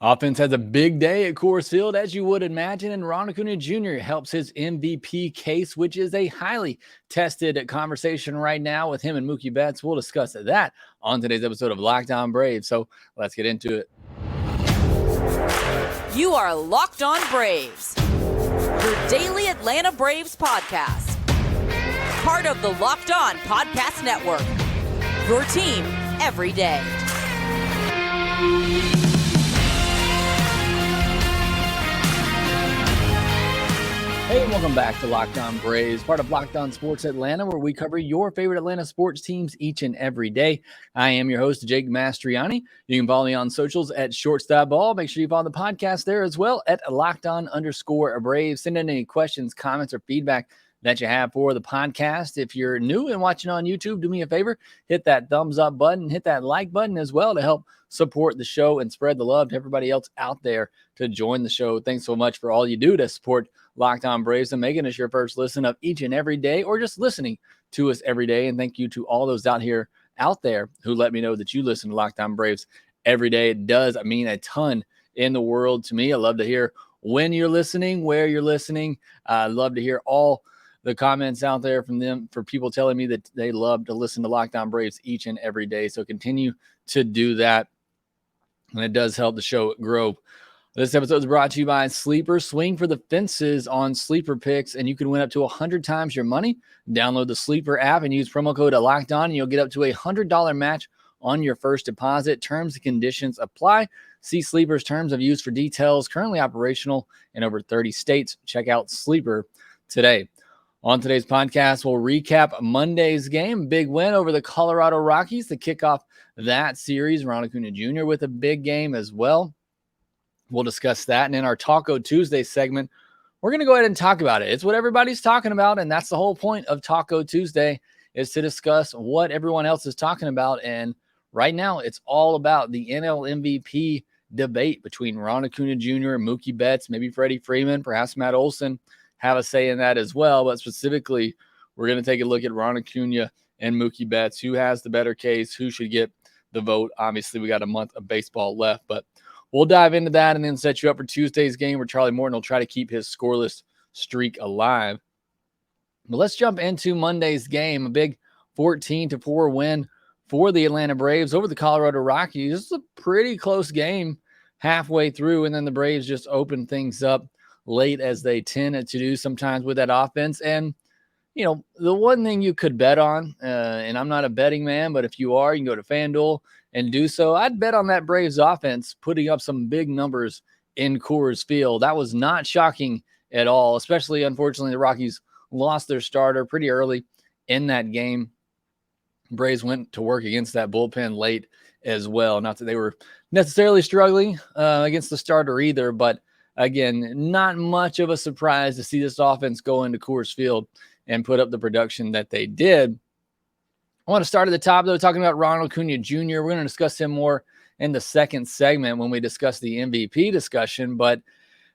Offense has a big day at Coors Field, as you would imagine, and Ronald Acuna Jr. helps his MVP case, which is a highly tested conversation right now with him and Mookie Betts. We'll discuss that on today's episode of Locked On Braves, so let's get into it. You are Locked On Braves, your daily Atlanta Braves podcast. Part of the Locked On Podcast Network, your team every day. Hey, and welcome back to Locked On Braves, part of Locked On Sports Atlanta, where we cover your favorite Atlanta sports teams each and every day. I am your host, Jake Mastriani. You can follow me on socials at ShortstopBall. Make sure you follow the podcast there as well at LockedOn_Braves. Send in any questions, comments, or feedback that you have for the podcast. If you're new and watching on YouTube, do me a favor, hit that thumbs up button, hit that like button as well to help support the show and spread the love to everybody else out there to join the show. Thanks so much for all you do to support Locked On Braves and making us your first listen of each and every day, or just listening to us every day. And thank you to all those out there who let me know that you listen to Locked On Braves every day. It does mean a ton in the world to me. I love to hear when you're listening, where you're listening. I love to hear all the comments out there from them, for people telling me that they love to listen to Locked On Braves each and every day. So continue to do that, and it does help the show grow. This episode is brought to you by Sleeper. Swing for the fences on Sleeper picks, and you can win up to 100 times your money. Download the Sleeper app and use promo code LOCKEDON, and you'll get up to a $100 match on your first deposit. Terms and conditions apply. See Sleeper's terms of use for details. Currently operational in over 30 states. Check out Sleeper today. On today's podcast, we'll recap Monday's game. Big win over the Colorado Rockies to kick off that series. Ronald Acuna Jr. with a big game as well. We'll discuss that. And in our Taco Tuesday segment, we're going to go ahead and talk about it. It's what everybody's talking about, and that's the whole point of Taco Tuesday, is to discuss what everyone else is talking about. And right now, it's all about the NL MVP debate between Ronald Acuna Jr. and Mookie Betts, maybe Freddie Freeman, perhaps Matt Olson have a say in that as well. But specifically, we're going to take a look at Ronald Acuna and Mookie Betts. Who has the better case? Who should get the vote? Obviously, we got a month of baseball left, but we'll dive into that and then set you up for Tuesday's game, where Charlie Morton will try to keep his scoreless streak alive. But let's jump into Monday's game. A big 14-4 win for the Atlanta Braves over the Colorado Rockies. This is a pretty close game halfway through, and then the Braves just opened things up late, as they tend to do sometimes with that offense. And, you know, the one thing you could bet on, and I'm not a betting man, but if you are, you can go to FanDuel and do so. I'd bet on that Braves offense putting up some big numbers in Coors Field. That was not shocking at all, especially, unfortunately, the Rockies lost their starter pretty early in that game. Braves went to work against that bullpen late as well. Not that they were necessarily struggling against the starter either, but again, not much of a surprise to see this offense go into Coors Field and put up the production that they did. I want to start at the top, though, talking about Ronald Acuna Jr. We're going to discuss him more in the second segment when we discuss the MVP discussion. But,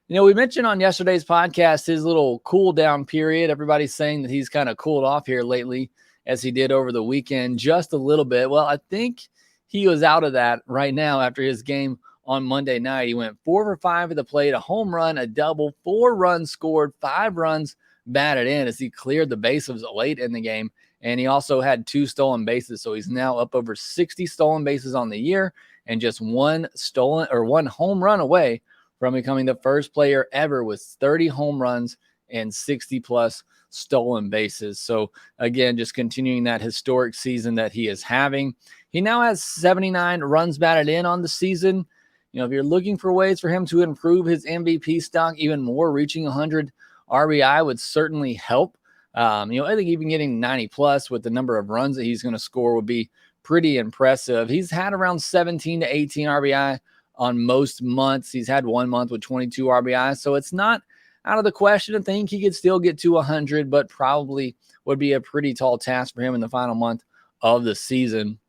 you know, we mentioned on yesterday's podcast his little cool down period. Everybody's saying that he's kind of cooled off here lately, as he did over the weekend, just a little bit. Well, I think he was out of that right now after his game on Monday night. He went 4 for 5 at the plate, a home run, a double, 4 runs scored, 5 runs batted in as he cleared the bases late in the game. And he also had 2 stolen bases. So he's now up over 60 stolen bases on the year, and just one home run away from becoming the first player ever with 30 home runs and 60 plus stolen bases. So again, just continuing that historic season that he is having. He now has 79 runs batted in on the season. You know, if you're looking for ways for him to improve his MVP stock even more, reaching 100 RBI would certainly help. I think even getting 90 plus with the number of runs that he's going to score would be pretty impressive. He's had around 17 to 18 RBI on most months. He's had one month with 22 RBI. So it's not out of the question to think he could still get to 100, but probably would be a pretty tall task for him in the final month of the season.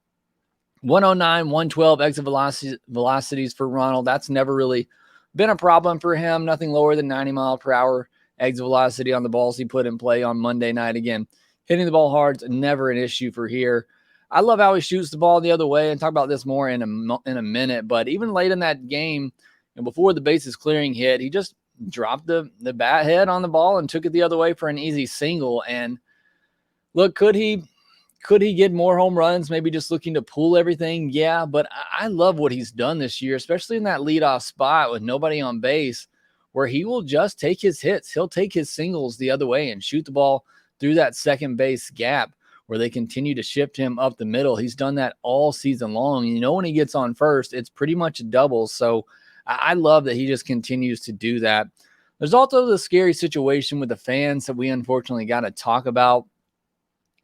109, 112 exit velocities for Ronald. That's never really been a problem for him. Nothing lower than 90 mile per hour exit velocity on the balls he put in play on Monday night. Again, hitting the ball hard is never an issue for here. I love how he shoots the ball the other way, and talk about this more in a minute. But even late in that game, And before the bases clearing hit, he just dropped the bat head on the ball and took it the other way for an easy single. And look, could he get more home runs? Maybe just looking to pull everything? Yeah, but I love what he's done this year, especially in that leadoff spot with nobody on base, where he will just take his hits. He'll take his singles the other way and shoot the ball through that second base gap where they continue to shift him up the middle. He's done that all season long. You know, when he gets on first, it's pretty much a double. So I love that he just continues to do that. There's also the scary situation with the fans that we unfortunately got to talk about.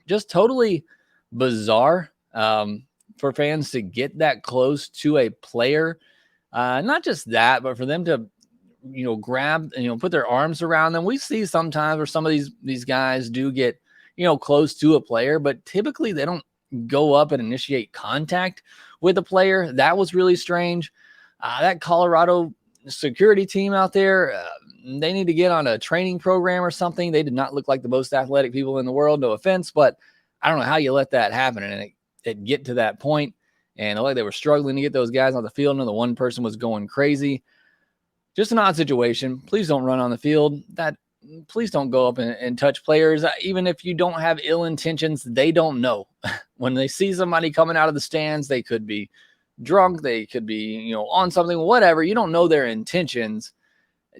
Just totally bizarre for fans to get that close to a player. Not just that, but for them to, grab, put their arms around them. We see sometimes where some of these guys do get, close to a player, but typically they don't go up and initiate contact with a player. That was really strange. That Colorado security team out there, they need to get on a training program or something. They did not look like the most athletic people in the world, no offense, but I don't know how you let that happen and it get to that point. And like they were struggling to get those guys on the field, and the one person was going crazy. Just an odd situation. Please don't run on the field. Please don't go up and touch players. Even if you don't have ill intentions, they don't know. When they see somebody coming out of the stands, they could be drunk, they could be, on something, whatever. You don't know their intentions.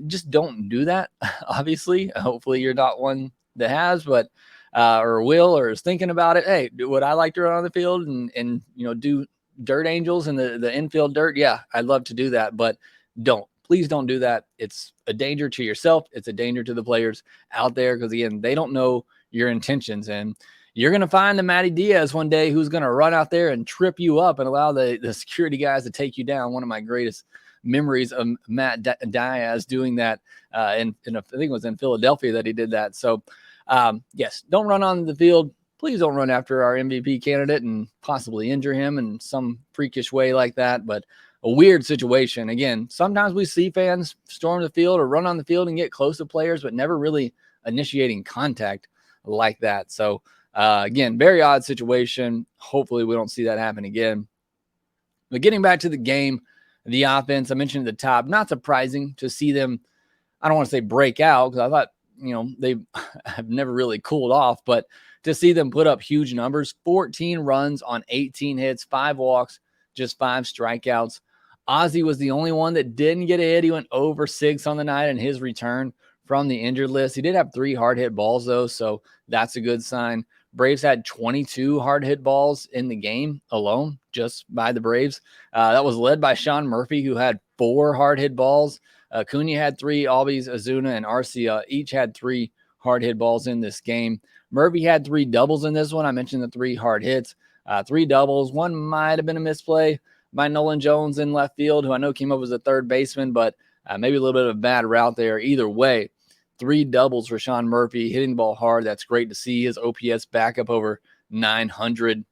Just don't do that. Obviously, hopefully you're not one that has, but or will or is thinking about it. Hey, would I like to run on the field and do dirt angels in the infield dirt? Yeah, I'd love to do that, but please don't do that. It's a danger to yourself. It's a danger to the players out there because, again, they don't know your intentions. And you're going to find the Matty Diaz one day who's going to run out there and trip you up and allow the security guys to take you down. One of my greatest memories of Matt Diaz doing that I think it was in Philadelphia that he did that. So, yes, don't run on the field. Please don't run after our MVP candidate and possibly injure him in some freakish way like that. But a weird situation. Again, sometimes we see fans storm the field or run on the field and get close to players, but never really initiating contact like that. So, again, very odd situation. Hopefully we don't see that happen again. But getting back to the game, the offense, I mentioned at the top, not surprising to see them, I don't want to say break out because I thought, they have never really cooled off, but to see them put up huge numbers, 14 runs on 18 hits, 5 walks, just 5 strikeouts. Ozzie was the only one that didn't get a hit. He went over 6 on the night in his return from the injured list. He did have 3 hard hit balls though, so that's a good sign. Braves had 22 hard hit balls in the game alone, just by the Braves. That was led by Sean Murphy, who had 4 hard hit balls. Acuna had 3, Albies, Ozuna, and Arcia each had 3 hard hit balls in this game. Murphy had 3 doubles in this one. I mentioned the 3 hard hits, 3 doubles. One might have been a misplay by Nolan Jones in left field, who I know came up as a third baseman, but maybe a little bit of a bad route there. Either way, 3 doubles for Sean Murphy, hitting the ball hard. That's great to see. His OPS back up over 900.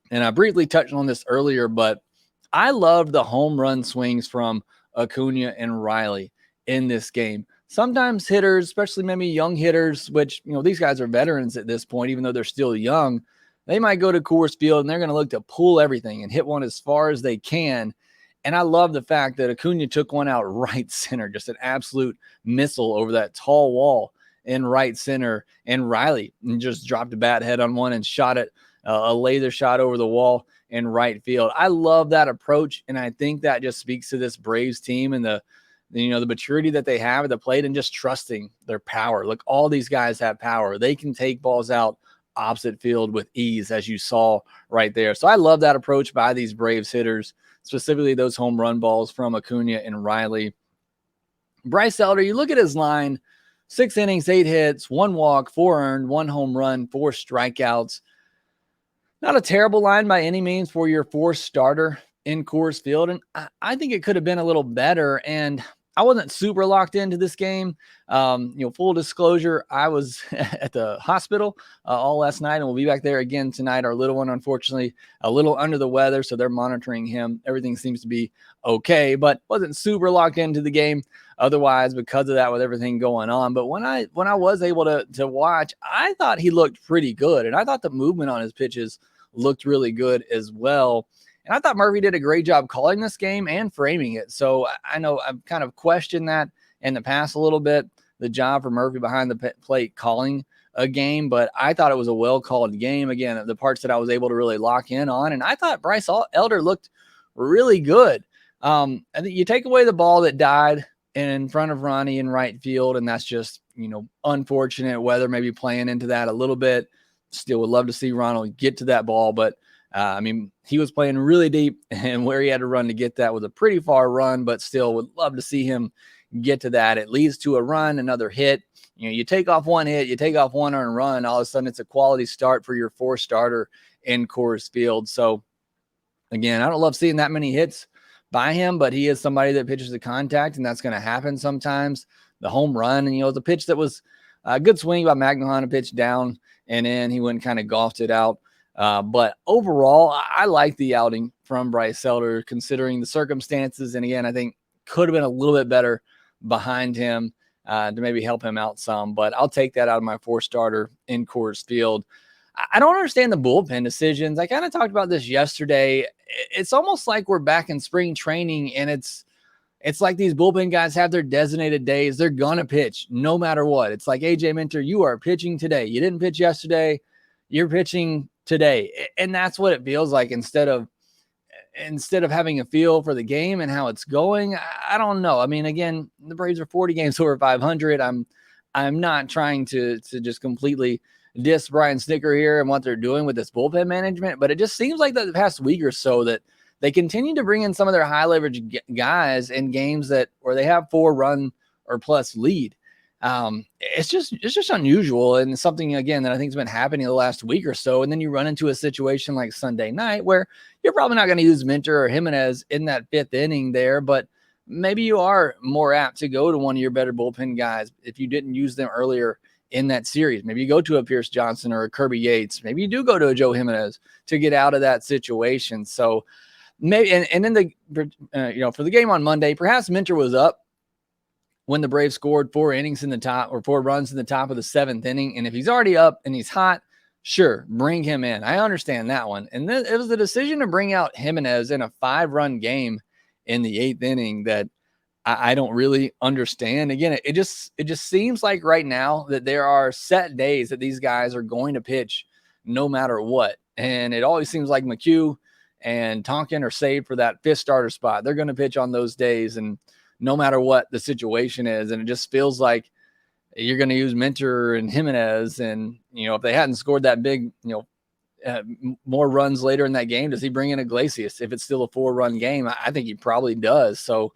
And I briefly touched on this earlier, but I loved the home run swings from Acuna and Riley in this game. Sometimes hitters, especially maybe young hitters, which, these guys are veterans at this point, even though they're still young, they might go to Coors Field and they're going to look to pull everything and hit one as far as they can. And I love the fact that Acuna took one out right center, just an absolute missile over that tall wall in right center. And Riley just dropped a bat head on one and shot it, a laser shot over the wall in right field. I love that approach. And I think that just speaks to this Braves team and the maturity that they have at the plate and just trusting their power. Look, all these guys have power. They can take balls out opposite field with ease, as you saw right there. So I love that approach by these Braves hitters, specifically those home run balls from Acuna and Riley. Bryce Elder, you look at his line, 6 innings, 8 hits, 1 walk, 4 earned, 1 home run, 4 strikeouts. Not a terrible line by any means for your 4th starter in Coors Field. And I think it could have been a little better. And I wasn't super locked into this game. Full disclosure, I was at the hospital all last night, and we'll be back there again tonight. Our little one, unfortunately, a little under the weather, so they're monitoring him. Everything seems to be okay, but wasn't super locked into the game otherwise because of that with everything going on. But when I was able to watch, I thought he looked pretty good, and I thought the movement on his pitches looked really good as well. And I thought Murphy did a great job calling this game and framing it. So I know I've kind of questioned that in the past a little bit, the job for Murphy behind the plate calling a game, but I thought it was a well-called game. Again, the parts that I was able to really lock in on, and I thought Bryce Elder looked really good. I think you take away the ball that died in front of Ronnie in right field, and that's just, unfortunate weather maybe playing into that a little bit. Still would love to see Ronald get to that ball, but he was playing really deep, and where he had to run to get that was a pretty far run, but still would love to see him get to that. It leads to a run, another hit. You take off one hit, you take off one earned run, all of a sudden it's a quality start for your fourth starter in Coors Field. So again, I don't love seeing that many hits by him, but he is somebody that pitches to contact, and that's going to happen sometimes. The home run, and the pitch that was a good swing by McMahon, a pitch down and in, he went and kind of golfed it out. But overall, I like the outing from Bryce Elder considering the circumstances. And again, I think could have been a little bit better behind him to maybe help him out some, but I'll take that out of my four starter in Coors Field. I don't understand the bullpen decisions. I kind of talked about this yesterday. It's almost like we're back in spring training, and it's like these bullpen guys have their designated days. They're going to pitch no matter what. It's like, AJ Minter, you are pitching today. You didn't pitch yesterday. You're pitching today. And that's what it feels like instead of having a feel for the game and how it's going. I don't know. I mean, again, the Braves are 40 games over 500. I'm not trying to just completely diss Brian Snicker here and what they're doing with this bullpen management, but it just seems like the past week or so that they continue to bring in some of their high leverage guys in games where they have 4-run or plus lead. It's just unusual, and something, again, that I think has been happening the last week or so. And then you run into a situation like Sunday night where you're probably not going to use Minter or Jimenez in that fifth inning there, but maybe you are more apt to go to one of your better bullpen guys if you didn't use them earlier in that series. Maybe you go to a Pierce Johnson or a Kirby Yates. Maybe you do go to a Joe Jimenez to get out of that situation. So maybe, and then for the game on Monday, perhaps Minter was up when the Braves scored 4 innings in the top, or 4 runs in the top of the 7th inning. And if he's already up and he's hot, sure, bring him in. I understand that one. And then it was the decision to bring out Jimenez in a 5-run game in the 8th inning that I don't really understand. Again, it just seems like right now that there are set days that these guys are going to pitch no matter what. And it always seems like McHugh and Tonkin are saved for that 5th starter spot. They're going to pitch on those days, and no matter what the situation is. And it just feels like you're going to use Minter and Jimenez. And, if they hadn't scored that big, more runs later in that game, does he bring in Iglesias if it's still a 4-run game? I think he probably does. So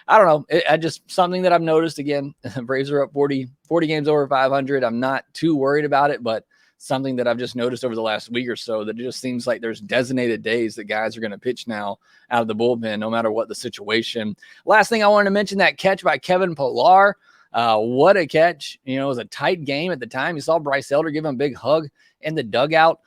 I don't know. I just something that I've noticed. Again, Braves are up 40 games over 500. I'm not too worried about it, but something that I've just noticed over the last week or so, that it just seems like there's designated days that guys are going to pitch now out of the bullpen, no matter what the situation. Last thing I wanted to mention, that catch by Kevin Pillar. What a catch. It was a tight game at the time. You saw Bryce Elder give him a big hug in the dugout.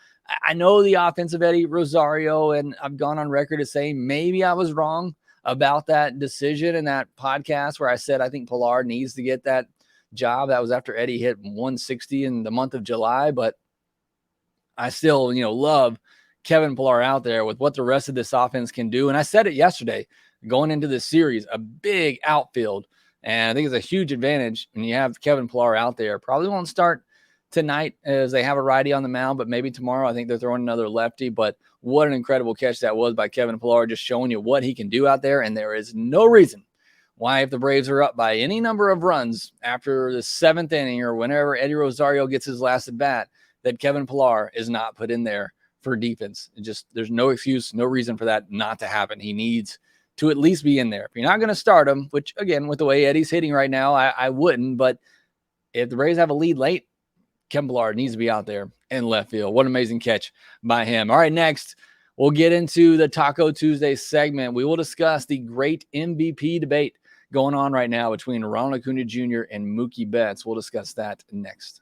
I know the offensive Eddie Rosario, and I've gone on record as saying maybe I was wrong about that decision in that podcast where I said I think Pillar needs to get that job. That was after Eddie hit 160 in the month of July, but I still, love Kevin Pillar out there with what the rest of this offense can do. And I said it yesterday, going into this series, a big outfield. And I think it's a huge advantage when you have Kevin Pillar out there. Probably won't start tonight as they have a righty on the mound, but maybe tomorrow. I think they're throwing another lefty. But what an incredible catch that was by Kevin Pillar, just showing you what he can do out there. And there is no reason why, if the Braves are up by any number of runs after the 7th inning or whenever Eddie Rosario gets his last at bat, that Kevin Pillar is not put in there for defense. There's no excuse, no reason for that not to happen. He needs to at least be in there. If you're not going to start him, which, again, with the way Eddie's hitting right now, I wouldn't. But if the Braves have a lead late, Kevin Pillar needs to be out there in left field. What an amazing catch by him. All right, next, we'll get into the Taco Tuesday segment. We will discuss the great MVP debate going on right now between Ronald Acuna Jr. and Mookie Betts. We'll discuss that next.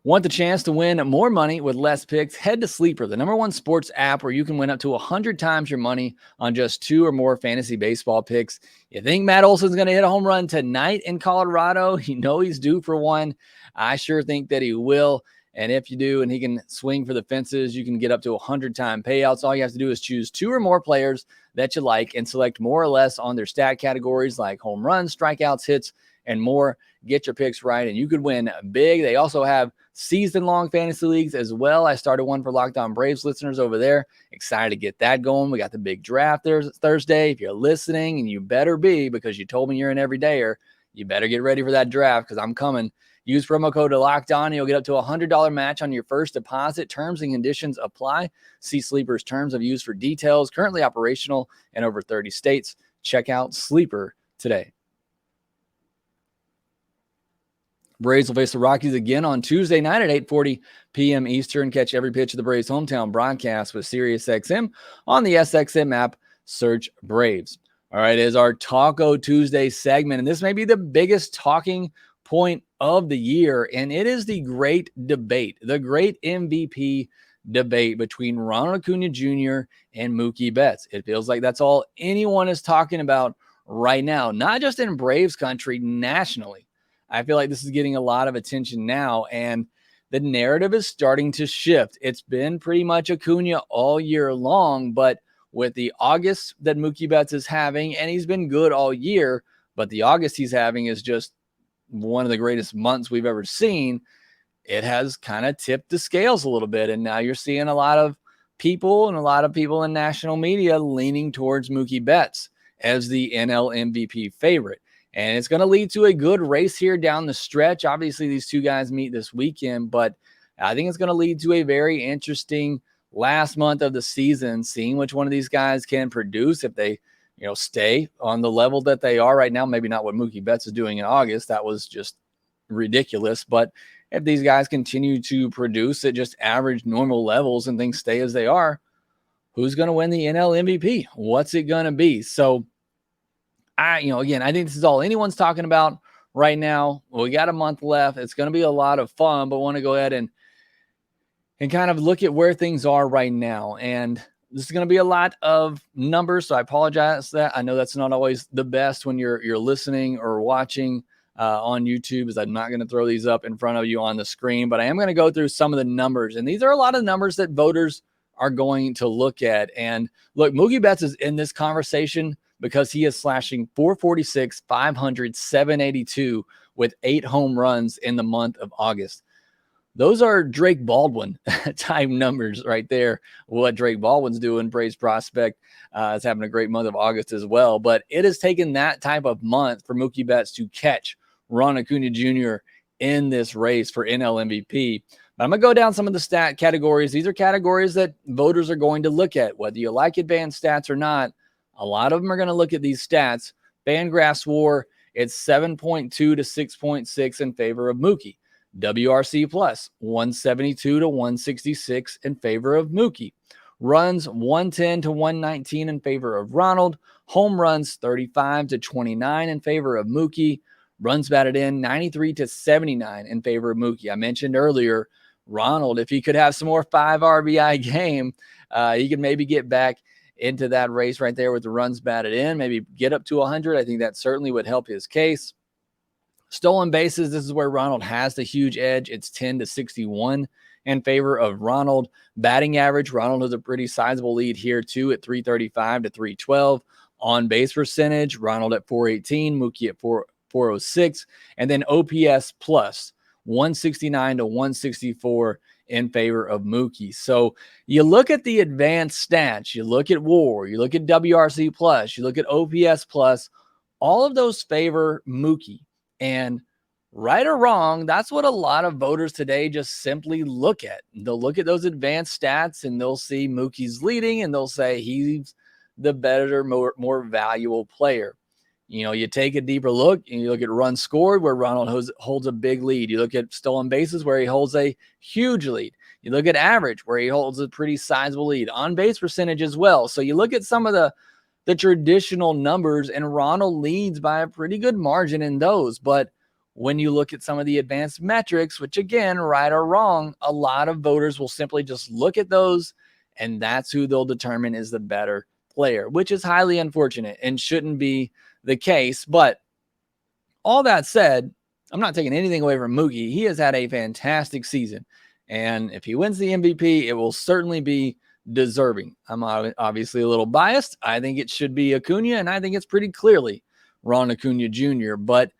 Want the chance to win more money with less picks? Head to Sleeper, the #1 sports app where you can win up to 100 times your money on just 2 or more fantasy baseball picks. You think Matt Olson's going to hit a home run tonight in Colorado? You know he's due for one. I sure think that he will. And if you do, and he can swing for the fences, you can get up to 100-time payouts. All you have to do is choose 2 or more players that you like and select more or less on their stat categories like home runs, strikeouts, hits, and more. Get your picks right, and you could win big. They also have season-long fantasy leagues as well. I started one for Locked On Braves listeners over there. Excited to get that going. We got the big draft Thursday. If you're listening, and you better be, because you told me you're an everydayer, you better get ready for that draft because I'm coming. Use promo code LOCKEDON, and you'll get up to a $100 match on your first deposit. Terms and conditions apply. See Sleeper's terms of use for details. Currently operational in over 30 states. Check out Sleeper today. Braves will face the Rockies again on Tuesday night at 8:40 p.m. Eastern. Catch every pitch of the Braves' hometown broadcast with SiriusXM on the SXM app. Search Braves. All right, it is our Taco Tuesday segment, and this may be the biggest talking point of the year, and it is the great debate, the great MVP debate between Ronald Acuna Jr. and Mookie Betts. It feels like that's all anyone is talking about right now, not just in Braves country, nationally. I feel like this is getting a lot of attention now, and the narrative is starting to shift. It's been pretty much Acuna all year long, but with the August that Mookie Betts is having, and he's been good all year, but the August he's having is just one of the greatest months we've ever seen. It has kind of tipped the scales a little bit, and now you're seeing a lot of people in national media leaning towards Mookie Betts as the NL MVP favorite. And it's going to lead to a good race here down the stretch. Obviously, these two guys meet this weekend, but I think it's going to lead to a very interesting last month of the season, seeing which one of these guys can produce if they, stay on the level that they are right now. Maybe not what Mookie Betts is doing in August. That was just ridiculous. But if these guys continue to produce at just average normal levels and things stay as they are, who's going to win the NL MVP? What's it going to be? So I think this is all anyone's talking about right now. We got a month left. It's going to be a lot of fun, but want to go ahead and kind of look at where things are right now. And this is going to be a lot of numbers, so I apologize that. I know that's not always the best when you're listening or watching on YouTube, as I'm not going to throw these up in front of you on the screen, but I am going to go through some of the numbers. And these are a lot of numbers that voters are going to look at. And look, Mookie Betts is in this conversation because he is slashing 446, 500, 782 with 8 home runs in the month of August. Those are Drake Baldwin type numbers right there. What Drake Baldwin's doing, Braves prospect, is having a great month of August as well. But it has taken that type of month for Mookie Betts to catch Ronald Acuna Jr. in this race for NL MVP. But I'm going to go down some of the stat categories. These are categories that voters are going to look at, whether you like advanced stats or not. A lot of them are going to look at these stats. FanGraphs WAR, it's 7.2 to 6.6 in favor of Mookie. WRC plus 172 to 166 in favor of Mookie. Runs 110 to 119 in favor of Ronald. Home runs 35 to 29 in favor of Mookie. Runs batted in 93 to 79 in favor of Mookie. I mentioned earlier, Ronald, if he could have some more 5 RBI game, he could maybe get back into that race right there with the runs batted in, maybe get up to 100. I think that certainly would help his case. Stolen bases, this is where Ronald has the huge edge. It's 10 to 61 in favor of Ronald. Batting average, Ronald has a pretty sizable lead here too at 335 to 312. On base percentage, Ronald at 418, Mookie at 406. And then OPS plus 169 to 164 in favor of Mookie. So you look at the advanced stats, you look at WAR, you look at WRC plus, you look at OPS plus, all of those favor Mookie. And right or wrong, that's what a lot of voters today just simply look at. They'll look at those advanced stats and they'll see Mookie's leading and they'll say he's the better, more valuable player. You take a deeper look and you look at runs scored where Ronald holds a big lead. You look at stolen bases where he holds a huge lead. You look at average where he holds a pretty sizable lead. On base percentage as well. So you look at some of the traditional numbers, and Ronald leads by a pretty good margin in those. But when you look at some of the advanced metrics, which again, right or wrong, a lot of voters will simply just look at those, and that's who they'll determine is the better player, which is highly unfortunate and shouldn't be the case. But all that said, I'm not taking anything away from Mookie. He has had a fantastic season. And if he wins the MVP, it will certainly be deserving. I'm obviously a little biased. I think it should be Acuna, and I think it's pretty clearly Ronald Acuna Jr. But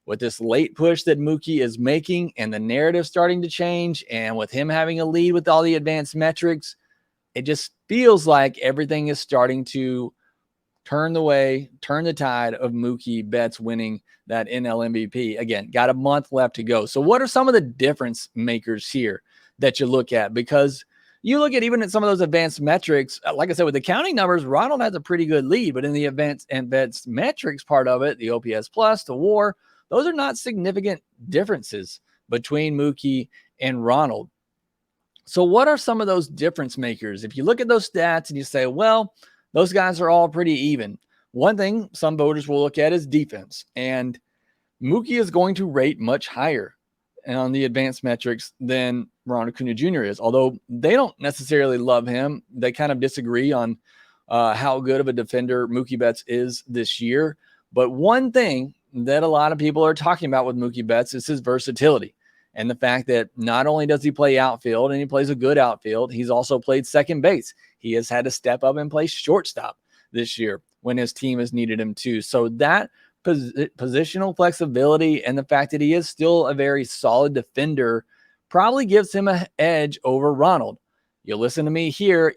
with this late push that Mookie is making and the narrative starting to change, and with him having a lead with all the advanced metrics, it just feels like everything is starting to turn the tide of Mookie Betts winning that NL MVP. Again, got a month left to go. So what are some of the difference makers here that you look at? Because you look at even at some of those advanced metrics, like I said, with the counting numbers, Ronald has a pretty good lead, but in the advanced metrics part of it, the OPS plus, the WAR, those are not significant differences between Mookie and Ronald. So what are some of those difference makers? If you look at those stats and you say, well, those guys are all pretty even. One thing some voters will look at is defense. And Mookie is going to rate much higher on the advanced metrics than Ronald Acuna Jr. is. Although they don't necessarily love him. They kind of disagree on how good of a defender Mookie Betts is this year. But one thing that a lot of people are talking about with Mookie Betts is his versatility. And the fact that not only does he play outfield and he plays a good outfield, he's also played second base. He has had to step up and play shortstop this year when his team has needed him to. So that positional flexibility and the fact that he is still a very solid defender probably gives him an edge over Ronald. You listen to me here.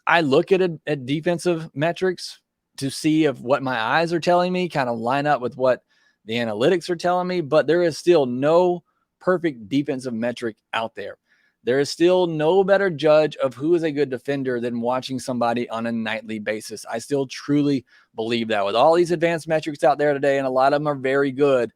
I look at defensive metrics to see if what my eyes are telling me kind of line up with what the analytics are telling me, but there is still no perfect defensive metric out there. There is still no better judge of who is a good defender than watching somebody on a nightly basis. I still truly believe that with all these advanced metrics out there today, and a lot of them are very good,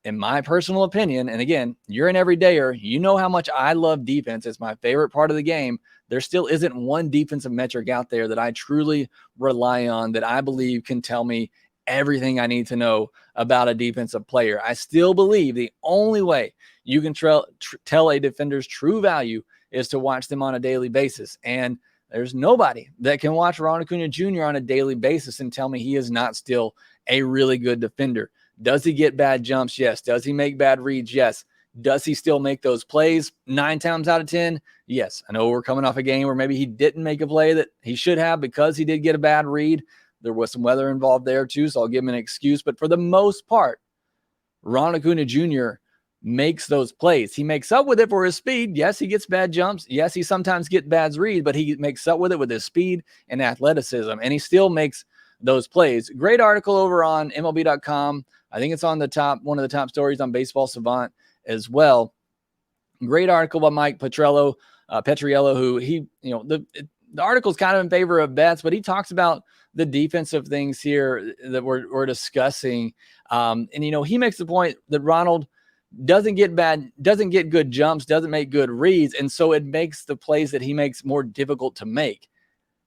in my personal opinion. And again, you're an everydayer. You know how much I love defense. It's my favorite part of the game. There still isn't one defensive metric out there that I truly rely on that I believe can tell me everything I need to know about a defensive player. I still believe the only way you can tell a defender's true value is to watch them on a daily basis. And there's nobody that can watch Ronald Acuna Jr. on a daily basis and tell me he is not still a really good defender. Does he get bad jumps? Yes. Does he make bad reads? Yes. Does he still make those plays 9 times out of 10? Yes. I know we're coming off a game where maybe he didn't make a play that he should have because he did get a bad read. There was some weather involved there too, so I'll give him an excuse. But for the most part, Ronald Acuna Jr. makes those plays. He makes up with it for his speed. Yes, he gets bad jumps. Yes, he sometimes gets bad reads, but he makes up with it with his speed and athleticism, and he still makes those plays. Great article over on MLB.com. I think it's on the top, one of the top stories on Baseball Savant as well. Great article by Mike Petriello, who the article's kind of in favor of Betts, but he talks about the defensive things here that we're discussing. And he makes the point that Ronald doesn't get good jumps, doesn't make good reads. And so it makes the plays that he makes more difficult to make,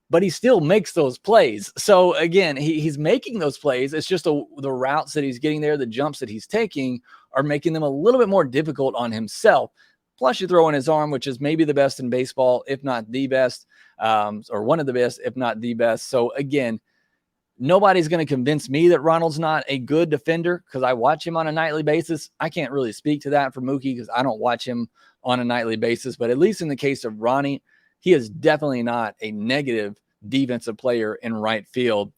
but he still makes those plays. So again, he's making those plays. It's just the routes that he's getting there, the jumps that he's taking are making them a little bit more difficult on himself. Plus you throw in his arm, which is maybe the best in baseball, if not the best, or one of the best, if not the best. So again, nobody's going to convince me that Ronald's not a good defender because I watch him on a nightly basis. I can't really speak to that for Mookie because I don't watch him on a nightly basis. But at least in the case of Ronnie, he is definitely not a negative defensive player in right field.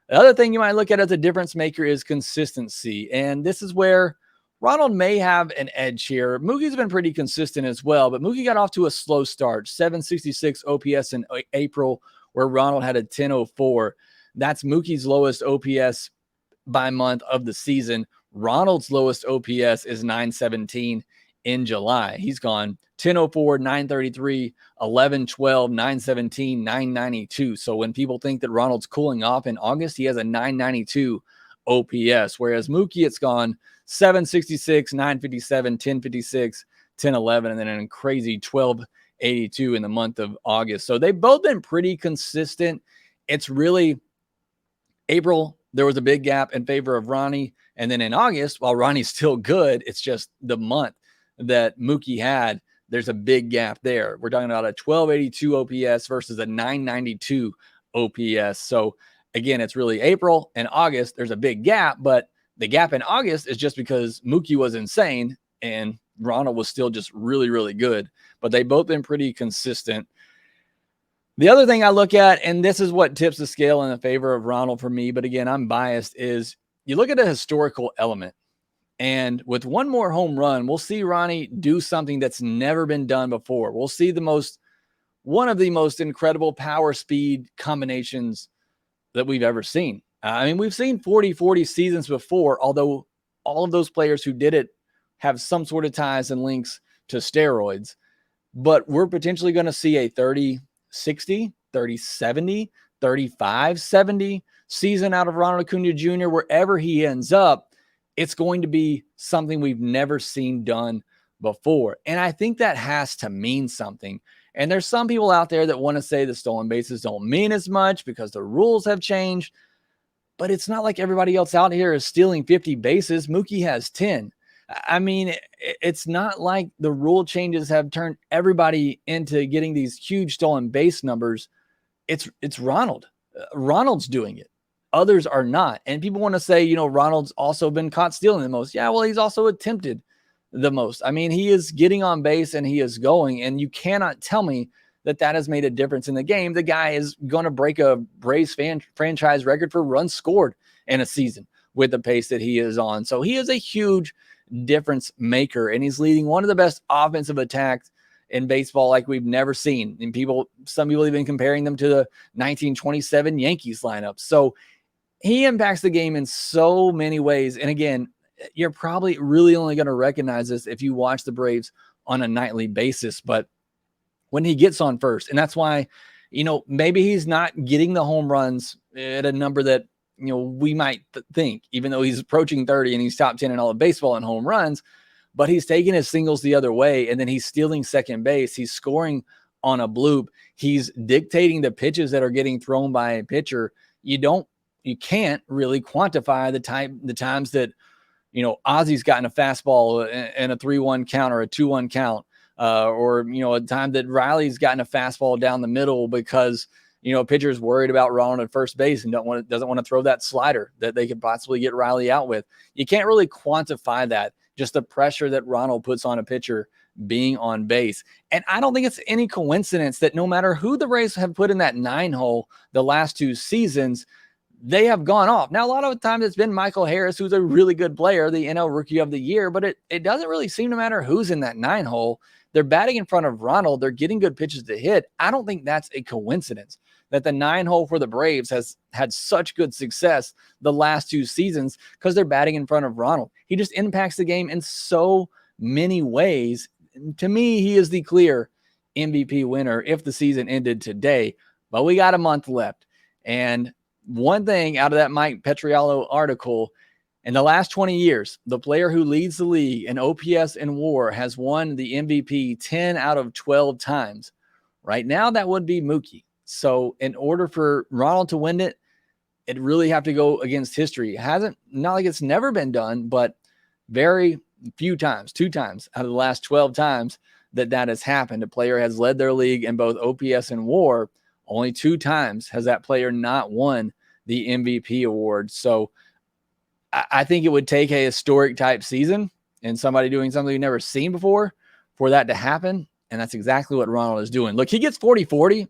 The other thing you might look at as a difference maker is consistency. And this is where Ronald may have an edge here. Mookie's been pretty consistent as well, but Mookie got off to a slow start. 766 OPS in April, where Ronald had a 1004. That's Mookie's lowest OPS by month of the season. Ronald's lowest OPS is 917 in July. He's gone 1004, 933, 1112, 917, 992. So when people think that Ronald's cooling off in August, he has a 992 OPS, whereas Mookie, it's gone 766, 957, 1056, 1011, and then a crazy 1282 in the month of August. So they've both been pretty consistent. It's really April, there was a big gap in favor of Ronnie. And then in August, while Ronnie's still good, it's just the month that Mookie had, there's a big gap there. We're talking about a 1282 OPS versus a 992 OPS. So again, it's really April and August. There's a big gap, but the gap in August is just because Mookie was insane and Ronald was still just really, really good. But they've both been pretty consistent. The other thing I look at, and this is what tips the scale in the favor of Ronald for me, but again, I'm biased, is you look at a historical element. And with one more home run, we'll see Ronnie do something that's never been done before. We'll see one of the most incredible power speed combinations that we've ever seen. I mean, we've seen 40-40 seasons before, although all of those players who did it have some sort of ties and links to steroids. But we're potentially going to see a 30-60, 30-70, 35-70 season out of Ronald Acuna Jr. Wherever he ends up, it's going to be something we've never seen done before. And I think that has to mean something. And there's some people out there that want to say the stolen bases don't mean as much because the rules have changed. But it's not like everybody else out here is stealing 50 bases. Mookie has 10. I mean, it's not like the rule changes have turned everybody into getting these huge stolen base numbers. It's Ronald. Ronald's doing it. Others are not. And people want to say, Ronald's also been caught stealing the most. Yeah, well, he's also attempted the most. I mean, he is getting on base and he is going, and you cannot tell me that has made a difference in the game. The guy is going to break a Braves franchise record for runs scored in a season with the pace that he is on. So he is a huge difference maker, and he's leading one of the best offensive attacks in baseball like we've never seen. And some people even comparing them to the 1927 Yankees lineup. So he impacts the game in so many ways. And again, you're probably really only going to recognize this if you watch the Braves on a nightly basis. But when he gets on first, and that's why, maybe he's not getting the home runs at a number that, we might think, even though he's approaching 30 and he's top 10 in all of baseball in home runs, but he's taking his singles the other way. And then he's stealing second base. He's scoring on a bloop. He's dictating the pitches that are getting thrown by a pitcher. You can't really quantify the times that, Ozzy's gotten a fastball in a 3-1 count or a 2-1 count, or a time that Riley's gotten a fastball down the middle because, a pitcher's worried about Ronald at first base and doesn't want to throw that slider that they could possibly get Riley out with. You can't really quantify that, just the pressure that Ronald puts on a pitcher being on base. And I don't think it's any coincidence that no matter who the Rays have put in that 9 hole the last 2 seasons, they have gone off. Now, a lot of the times it's been Michael Harris, who's a really good player, the NL Rookie of the Year, but it doesn't really seem to matter who's in that 9 hole. They're batting in front of Ronald. They're getting good pitches to hit. I don't think that's a coincidence that the 9 hole for the Braves has had such good success the last 2 seasons because they're batting in front of Ronald. He just impacts the game in so many ways. To me, he is the clear MVP winner if the season ended today, but we got a month left. And one thing out of that Mike Petriello article, in the last 20 years, the player who leads the league in OPS and WAR has won the MVP 10 out of 12 times. Right now, that would be Mookie. So in order for Ronald to win it, it'd really have to go against history. Not like it's never been done, but very few times, 2 times out of the last 12 times that has happened. A player has led their league in both OPS and WAR. Only 2 times has that player not won the MVP award. So I think it would take a historic type season and somebody doing something you've never seen before for that to happen. And that's exactly what Ronald is doing. Look, he gets 40-40.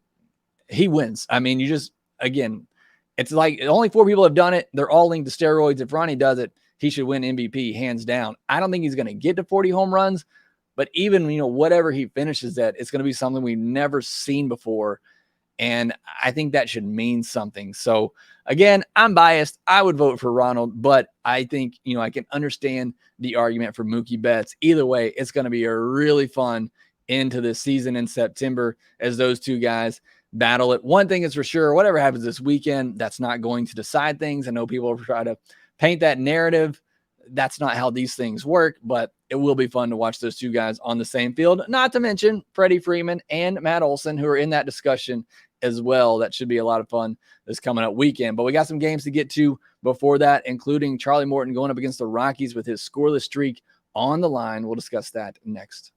He wins. I mean, it's like only 4 people have done it. They're all linked to steroids. If Ronnie does it, he should win MVP hands down. I don't think he's going to get to 40 home runs, but even, whatever he finishes at, it's going to be something we've never seen before. And I think that should mean something. So again, I'm biased. I would vote for Ronald, but I think, I can understand the argument for Mookie Betts. Either way, it's going to be a really fun into the season in September as those 2 guys battle it. One thing is for sure, whatever happens this weekend, that's not going to decide things. I know people try to paint that narrative. That's not how these things work, but it will be fun to watch those 2 guys on the same field. Not to mention Freddie Freeman and Matt Olson, who are in that discussion as well. That should be a lot of fun this coming up weekend. But we got some games to get to before that, including Charlie Morton going up against the Rockies with his scoreless streak on the line. We'll discuss that next.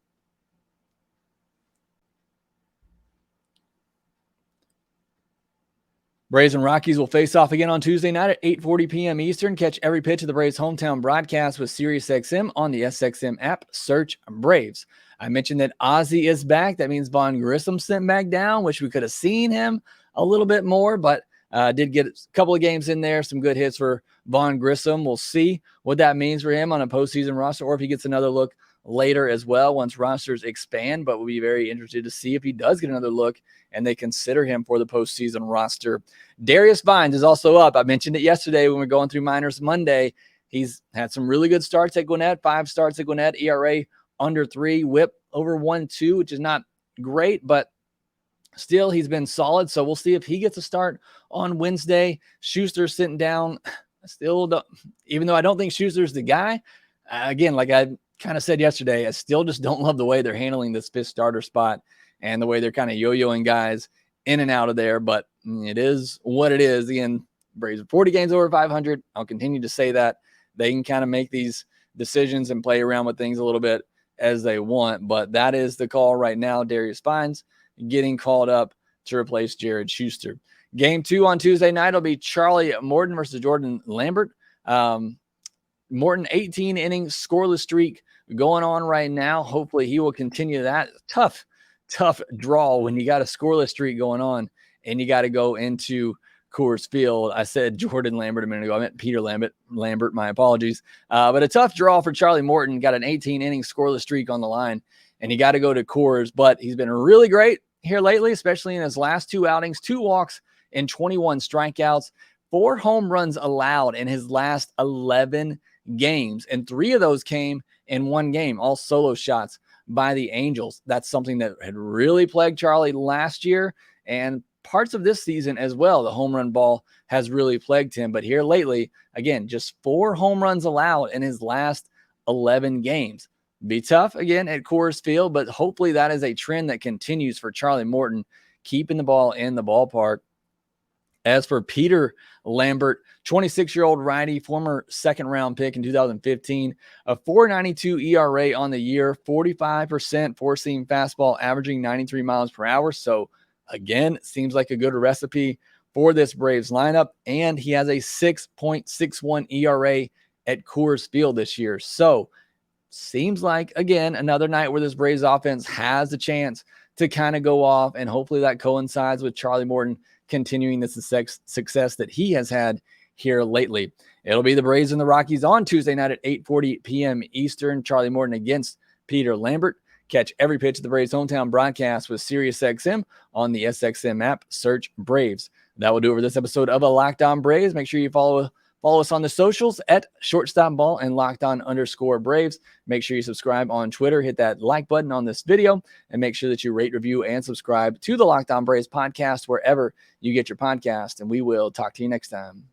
Braves and Rockies will face off again on Tuesday night at 8:40 p.m. Eastern. Catch every pitch of the Braves' hometown broadcast with SiriusXM on the SXM app. Search Braves. I mentioned that Ozzie is back. That means Vaughn Grissom sent back down. Wish we could have seen him a little bit more, but did get a couple of games in there. Some good hits for Vaughn Grissom. We'll see what that means for him on a postseason roster, or if he gets another look later as well once rosters expand. But we'll be very interested to see if he does get another look and they consider him for the postseason roster. Darius Vines is also up. I mentioned it yesterday when we were going through Minors Monday. He's had some really good starts at Gwinnett, 5 starts at Gwinnett, ERA under 3, whip over 1.2, which is not great, but still he's been solid. So we'll see if he gets a start on Wednesday. Schuster's sitting down. Still don't, even though I don't think Schuster's the guy, again, like I kind of said yesterday, I still just don't love the way they're handling this 5th starter spot and the way they're kind of yo-yoing guys in and out of there. But it is what it is. Again, Braves are 40 games over 500. I'll continue to say that. They can kind of make these decisions and play around with things a little bit as they want. But that is the call right now. Darius Vines getting called up to replace Jared Schuster. Game 2 on Tuesday night will be Charlie Morton versus Jordan Lambert. Morton, 18 innings, scoreless streak going on right now. Hopefully he will continue that. Tough draw when you got a scoreless streak going on and you got to go into Coors Field. I said Jordan Lambert a minute ago. I meant Peter Lambert, my apologies. But a tough draw for Charlie Morton. Got an 18-inning scoreless streak on the line, and he got to go to Coors. But he's been really great here lately, especially in his last 2 outings, 2 walks and 21 strikeouts, 4 home runs allowed in his last 11 games. And 3 of those came in 1 game, all solo shots by the Angels. That's something that had really plagued Charlie last year and parts of this season as well. The home run ball has really plagued him. But here lately, again, just 4 home runs allowed in his last 11 games. Be tough again at Coors Field, but hopefully that is a trend that continues for Charlie Morton, keeping the ball in the ballpark. As for Peter Lambert, 26-year-old righty, former 2nd-round pick in 2015, a 4.92 ERA on the year, 45% four-seam fastball, averaging 93 miles per hour. So, again, seems like a good recipe for this Braves lineup. And he has a 6.61 ERA at Coors Field this year. So, seems like, again, another night where this Braves offense has a chance to kind of go off, and hopefully that coincides with Charlie Morton continuing the success that he has had here lately. It'll be the Braves and the Rockies on Tuesday night at 8:40 p.m. Eastern. Charlie Morton against Peter Lambert. Catch every pitch of the Braves hometown broadcast with SiriusXM on the SXM app. Search Braves. That will do it for this episode of a Locked On Braves. Make sure you follow us on the socials at shortstopball and LockedOn_Braves. Make sure you subscribe on Twitter. Hit that like button on this video and make sure that you rate, review, and subscribe to the Locked On Braves podcast wherever you get your podcast. And we will talk to you next time.